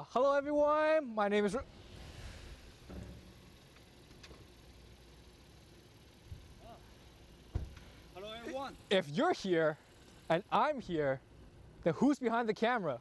Hello everyone, my name is... Hello everyone. If you're here and I'm here, then who's behind the camera?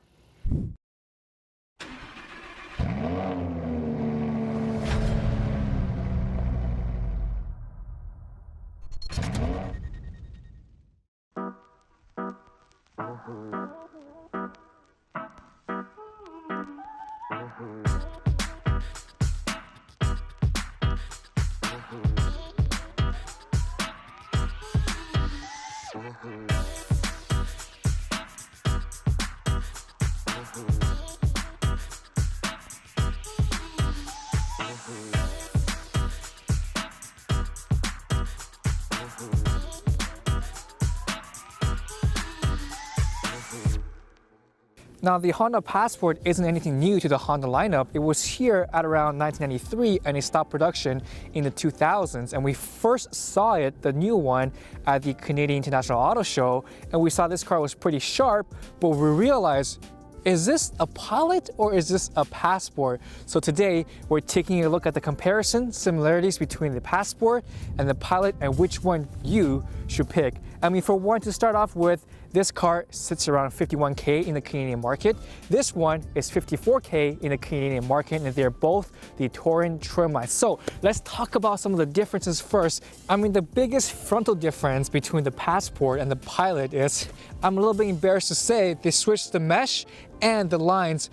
Now, the Honda Passport isn't anything new to the Honda lineup. It was here at around 1993 and it stopped production in the 2000s. And we first saw it, the new one, at the Canadian International Auto Show. And we saw this car was pretty sharp, but we realized, is this a Pilot or is this a Passport? So today we're taking a look at the comparison, similarities between the Passport and the Pilot and which one you should pick. I mean, for one, to start off with, this car sits around 51K in the Canadian market. This one is 54K in the Canadian market, and they're both the Touring trim lines. So let's talk about some of the differences first. I mean, the biggest frontal difference between the Passport and the Pilot is, I'm a little bit embarrassed to say, they switched the mesh and the lines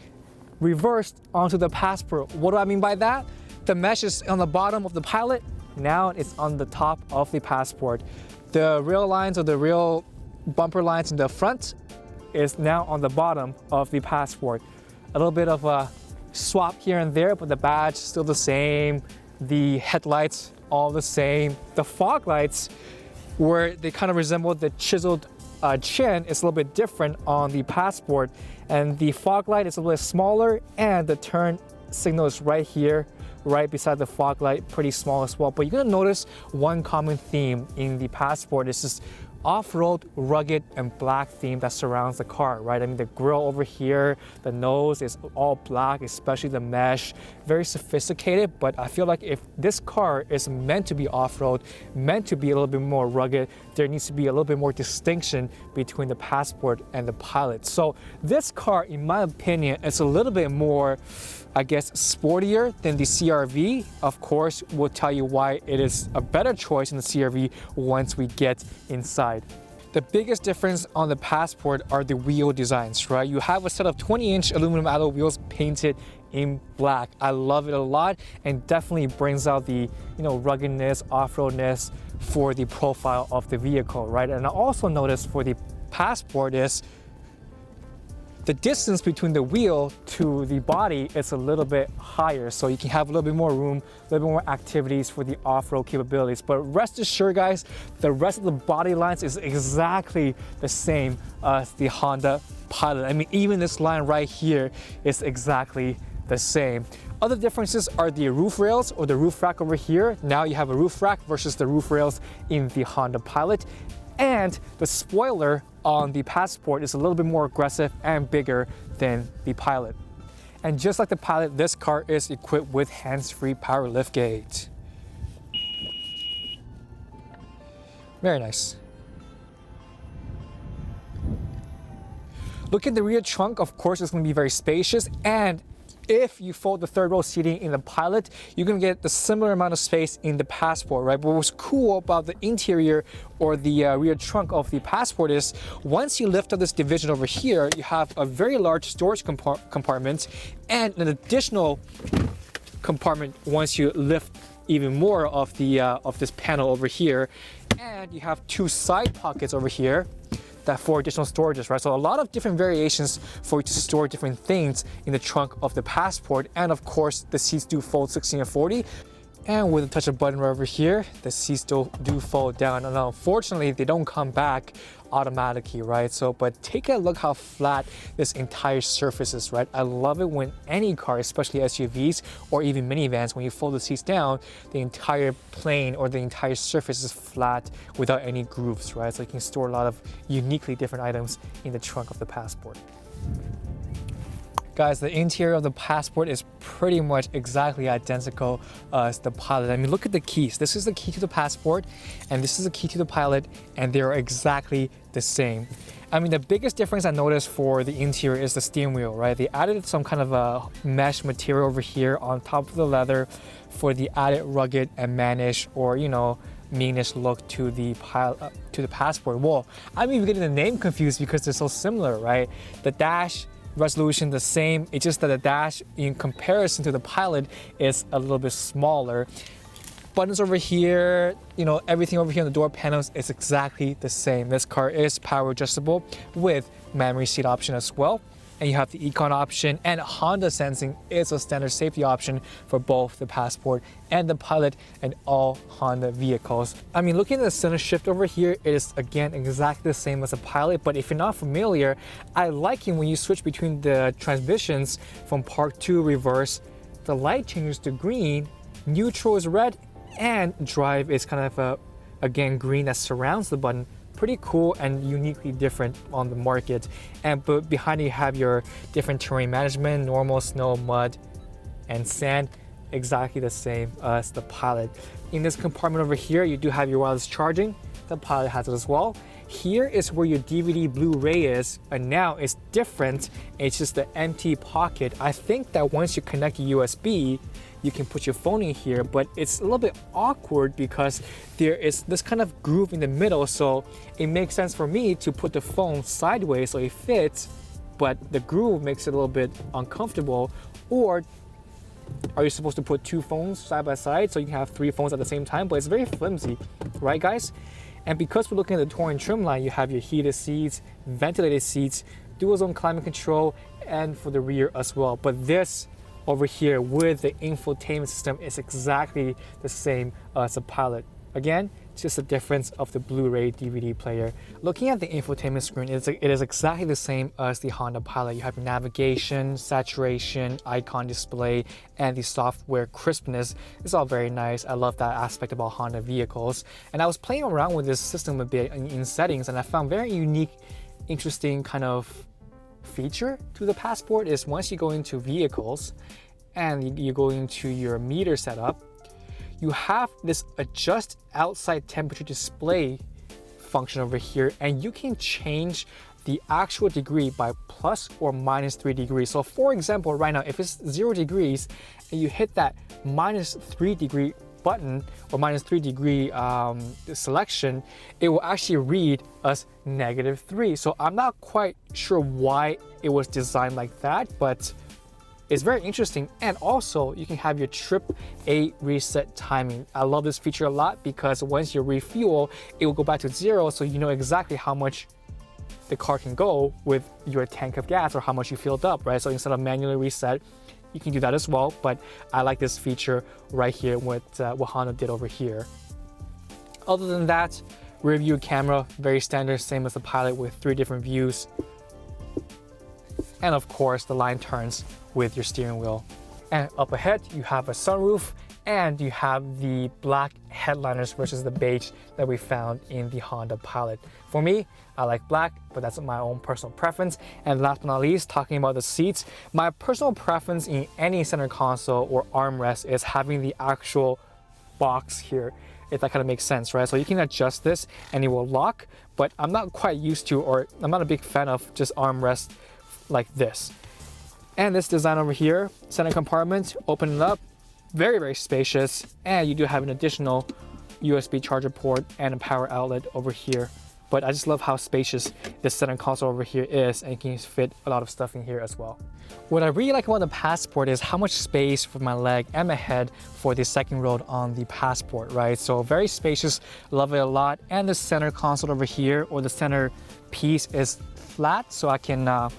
reversed onto the Passport. What do I mean by that? The mesh is on the bottom of the Pilot, now it's on the top of the Passport. The real lines or the real bumper lines in the front is now on the bottom of the Passport. A little bit of a swap here and there, but the badge still the same. The headlights all the same. The fog lights, where they kind of resemble the chiseled chin, is a little bit different on the Passport. And the fog light is a little bit smaller, and the turn signal is right here, right beside the fog light, pretty small as well. But you're gonna notice one common theme in the Passport is this off-road, rugged, and black theme that surrounds the car, right? I mean, the grille over here, the nose is all black, especially the mesh. Very sophisticated, but I feel like if this car is meant to be off-road, meant to be a little bit more rugged, there needs to be a little bit more distinction between the Passport and the Pilot. So this car, in my opinion, is a little bit more, I guess, sportier than the CR-V. Of course, we'll tell you why it is a better choice than the CR-V once we get inside. The biggest difference on the Passport are the wheel designs, right? You have a set of 20-inch aluminum alloy wheels painted in black. I love it a lot and definitely brings out the, ruggedness, off-roadness for the profile of the vehicle, right? And I also noticed for the Passport is the distance between the wheel to the body is a little bit higher, so you can have a little bit more room, a little bit more activities for the off-road capabilities. But rest assured, guys, the rest of the body lines is exactly the same as the Honda Pilot. I mean, even this line right here is exactly the same. Other differences are the roof rails or the roof rack over here. Now you have a roof rack versus the roof rails in the Honda Pilot. And the spoiler on the Passport is a little bit more aggressive and bigger than the Pilot. And just like the Pilot, this car is equipped with hands-free power liftgate. Very nice. Look at the rear trunk, of course, it's going to be very spacious, and if you fold the third row seating in the Pilot, you're gonna get the similar amount of space in the Passport, right? But what's cool about the interior or the rear trunk of the Passport is once you lift up this division over here, you have a very large storage compartment and an additional compartment once you lift even more of the of this panel over here, and you have two side pockets over here that for additional storages, right? So a lot of different variations for you to store different things in the trunk of the Passport. And of course, the seats do fold 60 and 40. And with a touch of button right over here, the seats still do fold down. And unfortunately, they don't come back automatically, right? So, but take a look how flat this entire surface is, right? I love it when any car, especially SUVs or even minivans, when you fold the seats down, the entire plane or the entire surface is flat without any grooves, right? So you can store a lot of uniquely different items in the trunk of the Passport. Guys, the interior of the Passport is pretty much exactly identical as the Pilot. I mean, look at the keys. This is the key to the Passport, and this is the key to the Pilot, and they're exactly the same. I mean, the biggest difference I noticed for the interior is the steering wheel, right? They added some kind of a mesh material over here on top of the leather for the added rugged and mannish, or meanish look to the Passport. Well, I'm even getting the name confused because they're so similar, right? The dash resolution the same, it's just that the dash in comparison to the Pilot is a little bit smaller. Buttons over here, everything over here on the door panels is exactly the same. This car is power adjustable with memory seat option as well. And you have the Econ option, and Honda Sensing is a standard safety option for both the Passport and the Pilot and all Honda vehicles. I mean, looking at the center shift over here, it is again exactly the same as a Pilot, but if you're not familiar, I like it when you switch between the transmissions from Park to reverse. The light changes to green, neutral is red, and drive is kind of again green that surrounds the button. Pretty cool and uniquely different on the market. But behind you have your different terrain management, normal, snow, mud, and sand, exactly the same as the Pilot. In this compartment over here, you do have your wireless charging. The Pilot has it as well. Here is where your DVD Blu-ray is, and now it's different. It's just the empty pocket. I think that once you connect your USB, you can put your phone in here, but it's a little bit awkward because there is this kind of groove in the middle, so it makes sense for me to put the phone sideways so it fits, but the groove makes it a little bit uncomfortable. Or are you supposed to put two phones side by side so you can have three phones at the same time? But it's very flimsy, right guys? And because we're looking at the touring trim line, you have your heated seats, ventilated seats, dual zone climate control, and for the rear as well. But this over here with the infotainment system is exactly the same as a Pilot. Again, just the difference of the Blu-ray DVD player. Looking at the infotainment screen, it is exactly the same as the Honda Pilot. You have your navigation, saturation, icon display, and the software crispness. It's all very nice. I love that aspect about Honda vehicles. And I was playing around with this system a bit in settings, and I found very unique, interesting kind of feature to the Passport is once you go into vehicles and you go into your meter setup, you have this adjust outside temperature display function over here, and you can change the actual degree by plus or minus 3 degrees. So for example, right now, if it's 0 degrees and you hit that minus 3 degree button or minus 3 degree selection, it will actually read as -3. So I'm not quite sure why it was designed like that, but it's very interesting. And also you can have your trip A reset timing. I love this feature a lot because once you refuel, it will go back to 0, so you know exactly how much the car can go with your tank of gas or how much you filled up, right? So instead of manually reset, you can do that as well, but I like this feature right here what Honda did over here. Other than that, rear view camera, very standard, same as the Pilot with 3 different views. And of course, the line turns with your steering wheel. And up ahead, you have a sunroof, and you have the black headliners versus the beige that we found in the Honda Pilot. For me, I like black, but that's my own personal preference. And last but not least, talking about the seats, my personal preference in any center console or armrest is having the actual box here, if that kind of makes sense, right? So you can adjust this and it will lock, but I'm not quite used to, or I'm not a big fan of just armrest like this. And this design over here, center compartment, open it up, very, very spacious, and you do have an additional USB charger port and a power outlet over here. But I just love how spacious this center console over here is, and you can fit a lot of stuff in here as well. What I really like about the Passport is how much space for my leg and my head for the second row on the Passport, right? So very spacious, love it a lot. And the center console over here, or the center piece, is flat, so I can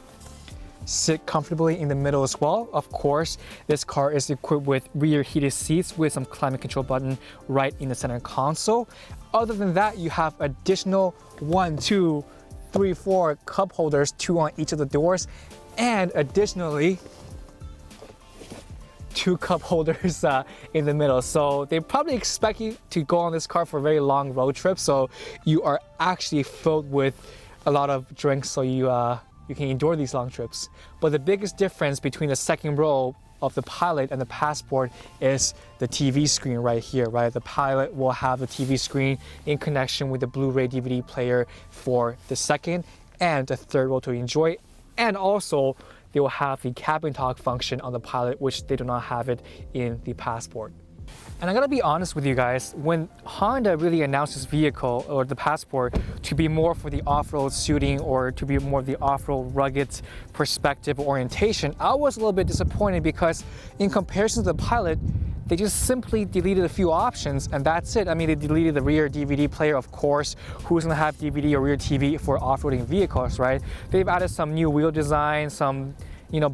sit comfortably in the middle as well. Of course, this car is equipped with rear heated seats with some climate control button right in the center console. Other than that, you have additional 1, 2, 3, 4 cup holders, 2 on each of the doors, and additionally 2 cup holders in the middle. So they probably expect you to go on this car for a very long road trip, so you are actually filled with a lot of drinks, so you You can endure these long trips. But the biggest difference between the second row of the Pilot and the Passport is the TV screen right here, right? The Pilot will have the TV screen in connection with the Blu-ray DVD player for the second and the third row to enjoy. And also, they will have the cabin talk function on the Pilot, which they do not have it in the Passport. And I gotta be honest with you guys, when Honda really announced this vehicle, or the Passport, to be more for the off-road suiting or to be more of the off-road rugged perspective orientation, I was a little bit disappointed because in comparison to the Pilot, they just simply deleted a few options and that's it. I mean, they deleted the rear DVD player, of course. Who's gonna have DVD or rear TV for off-roading vehicles, right? They've added some new wheel design, some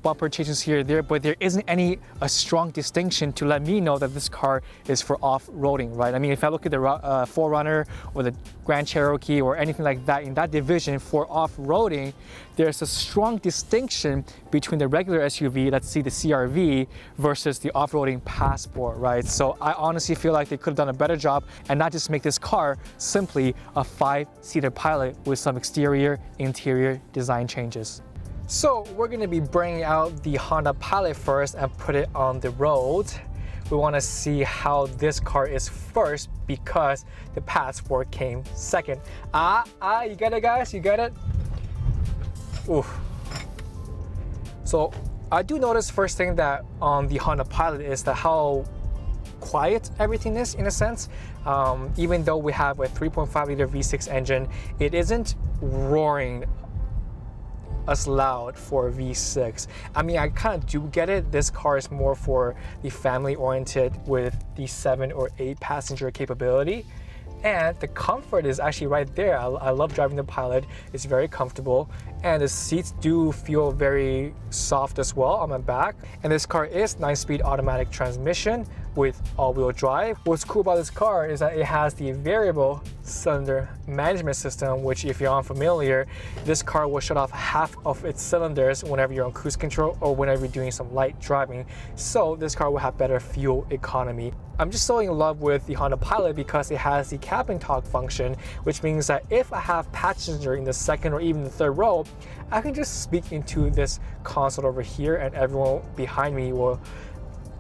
bumper changes here and there, but there isn't a strong distinction to let me know that this car is for off-roading, right? I mean, if I look at the 4Runner or the Grand Cherokee or anything like that, in that division for off-roading, there's a strong distinction between the regular SUV, let's see the CR-V, versus the off-roading Passport, right? So I honestly feel like they could have done a better job and not just make this car simply a 5-seater Pilot with some exterior, interior design changes. So we're going to be bringing out the Honda Pilot first and put it on the road. We want to see how this car is first because the Passport came second. You get it, guys? You get it? Oof. So I do notice first thing that on the Honda Pilot is that how quiet everything is in a sense. Even though we have a 3.5 liter V6 engine, it isn't roaring as loud for a V6. I mean, I kind of do get it. This car is more for the family oriented with the 7 or 8 passenger capability. And the comfort is actually right there. I love driving the Pilot. It's very comfortable. And the seats do feel very soft as well on my back. And this car is 9-speed automatic transmission with all-wheel drive. What's cool about this car is that it has the variable cylinder management system, which if you're unfamiliar, this car will shut off half of its cylinders whenever you're on cruise control or whenever you're doing some light driving. So this car will have better fuel economy. I'm just so in love with the Honda Pilot because it has the cabin talk function, which means that if I have passenger in the second or even the third row, I can just speak into this console over here and everyone behind me will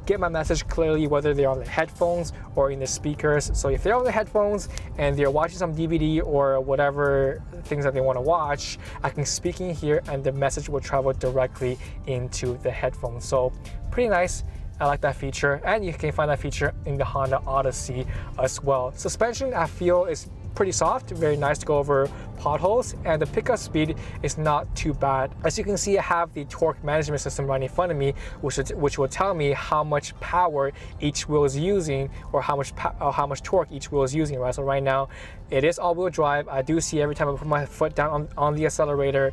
get my message clearly, whether they're on the headphones or in the speakers. So if they're on the headphones and they're watching some DVD or whatever things that they want to watch, I can speak in here and the message will travel directly into the headphones. So pretty nice. I like that feature, and you can find that feature in the Honda Odyssey as well. Suspension, I feel, is pretty soft, very nice to go over potholes, and the pickup speed is not too bad. As you can see, I have the torque management system right in front of me, which will tell me how much power each wheel is using or how much torque each wheel is using, right? So right now, it is all-wheel drive. I do see every time I put my foot down on the accelerator,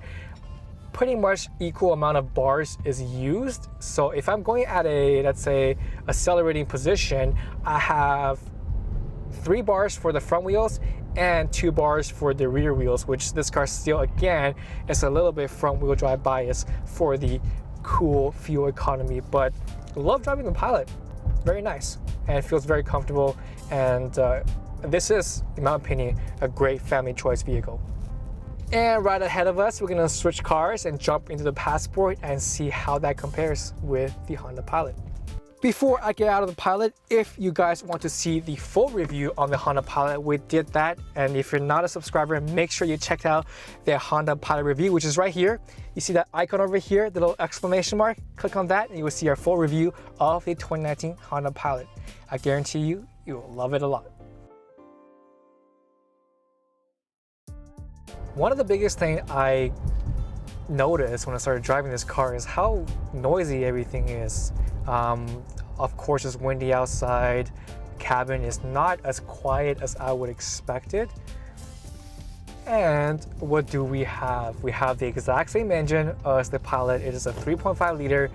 pretty much equal amount of bars is used. So if I'm going at a, let's say, accelerating position, I have 3 bars for the front wheels and 2 bars for the rear wheels, which this car still, again, is a little bit front wheel drive bias for the cool fuel economy. But I love driving the Pilot. Very nice and it feels very comfortable, and this is, in my opinion, a great family choice vehicle. And right ahead of us, we're gonna switch cars and jump into the Passport and see how that compares with the Honda Pilot. Before I get out of the Pilot, if you guys want to see the full review on the Honda Pilot, we did that. And if you're not a subscriber, make sure you check out the Honda Pilot review, which is right here. You see that icon over here, the little exclamation mark? Click on that and you will see our full review of the 2019 Honda Pilot. I guarantee you, you will love it a lot. One of the biggest things I noticed when I started driving this car is how noisy everything is. Of course, it's windy outside. The cabin is not as quiet as I would expect it. And what do we have? We have the exact same engine as the Pilot. It is a 3.5 liter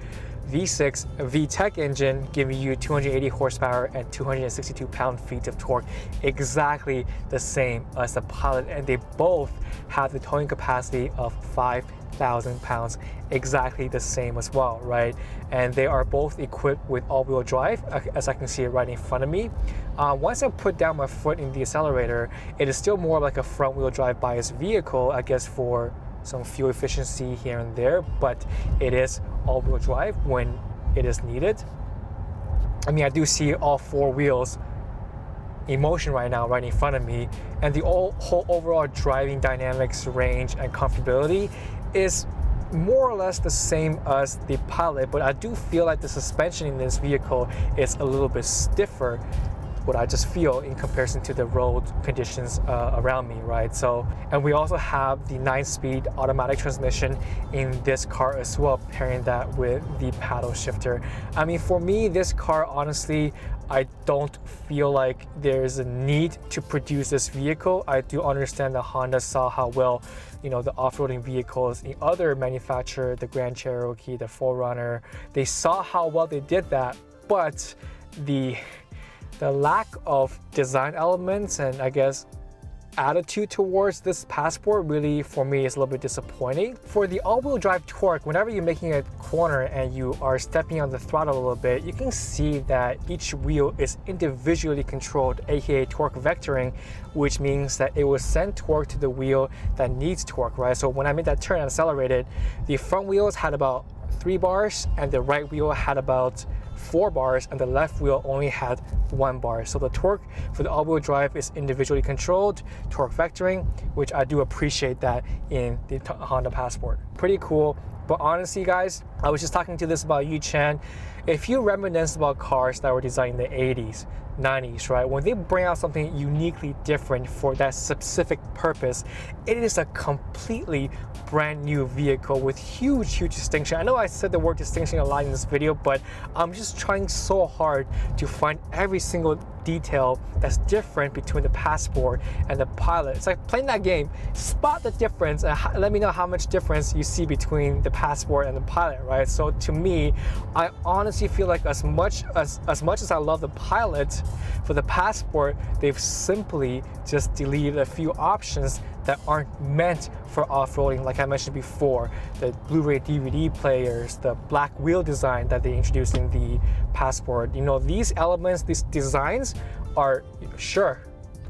V6 VTEC engine, giving you 280 horsepower and 262 pound-feet of torque, exactly the same as the Pilot, and they both have the towing capacity of 5,000 pounds, exactly the same as well, right? And they are both equipped with all-wheel drive, as I can see it right in front of me. Once I put down my foot in the accelerator, it is still more like a front-wheel drive bias vehicle, I guess, for some fuel efficiency here and there, but it is all-wheel drive when it is needed. I mean, I do see all four wheels in motion right now, right in front of me, and the whole overall driving dynamics, range, and comfortability is more or less the same as the Pilot, but I do feel like the suspension in this vehicle is a little bit stiffer, what I just feel in comparison to the road conditions around me, right? So, and we also have the 9-speed automatic transmission in this car as well, pairing that with the paddle shifter. I mean, for me, this car, honestly, I don't feel like there's a need to produce this vehicle. I do understand that Honda saw how well, you know, the off-roading vehicles in other manufacturers, the Grand Cherokee, the 4Runner, they saw how well they did that, but the lack of design elements and I guess attitude towards this Passport really, for me, is a little bit disappointing. For the all-wheel drive torque, whenever you're making a corner and you are stepping on the throttle a little bit, you can see that each wheel is individually controlled, aka torque vectoring, which means that it will send torque to the wheel that needs torque, right? So when I made that turn and accelerated, the front wheels had about 3 bars and the right wheel had about 4 bars and the left wheel only had 1 bar. So the torque for the all-wheel drive is individually controlled, torque vectoring, which I do appreciate that in the Honda Passport. Pretty cool. But honestly, guys, I was just talking to this about Yu-Chen. If you reminisce about cars that were designed in the 80s, 90s, right? When they bring out something uniquely different for that specific purpose, it is a completely brand new vehicle with huge distinction. I know I said the word distinction a lot in this video, but I'm just trying so hard to find every single detail that's different between the Passport and the Pilot. It's like playing that game, spot the difference and let me know how much difference you see between the Passport and the Pilot, right? So to me, I honestly feel like as much as I love the Pilot, for the Passport, they've simply just deleted a few options that aren't meant for off-roading, like I mentioned before. The Blu-ray DVD players, the black wheel design that they introduced in the Passport. You know, these elements, these designs are, sure,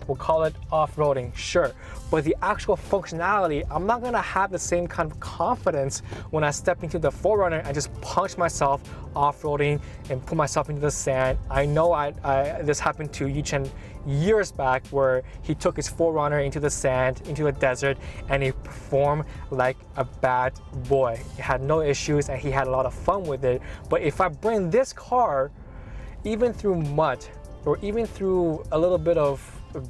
we'll call it off-roading, sure. But the actual functionality, I'm not gonna have the same kind of confidence when I step into the 4Runner and just punch myself off-roading and put myself into the sand. I know this happened to Yu-Chen years back where he took his 4Runner into the sand, into the desert, and he performed like a bad boy. He had no issues and he had a lot of fun with it. But if I bring this car, even through mud, or even through a little bit of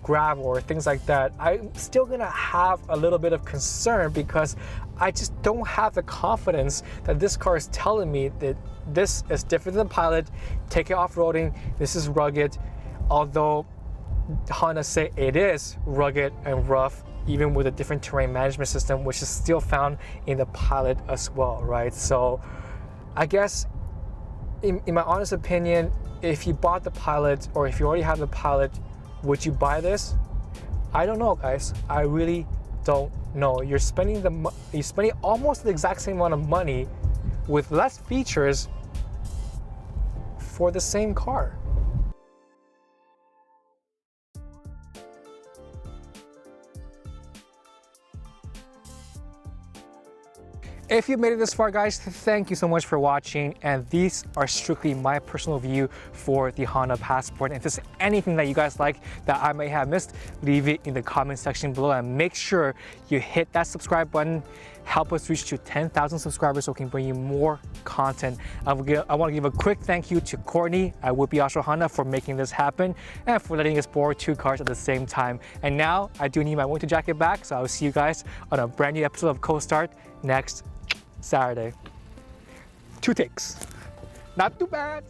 gravel or things like that, I'm still gonna have a little bit of concern because I just don't have the confidence that this car is telling me that this is different than the Pilot, take it off-roading, this is rugged, although Honda say it is rugged and rough, even with a different terrain management system, which is still found in the Pilot as well, right? So I guess in my honest opinion, if you bought the Pilot or if you already have the Pilot, would you buy this? I don't know, guys. I really don't know. You're spending almost the exact same amount of money with less features for the same car. If you made it this far, guys, thank you so much for watching, and these are strictly my personal view for the Honda Passport. And if there's anything that you guys like that I may have missed, leave it in the comment section below, and make sure you hit that subscribe button. Help us reach to 10,000 subscribers so we can bring you more content. I want to give a quick thank you to Courtney at Whoopi Ostro Honda for making this happen and for letting us borrow 2 cars at the same time. And now I do need my winter jacket back, so I will see you guys on a brand new episode of Cold Start next Saturday. 2 takes. Not too bad.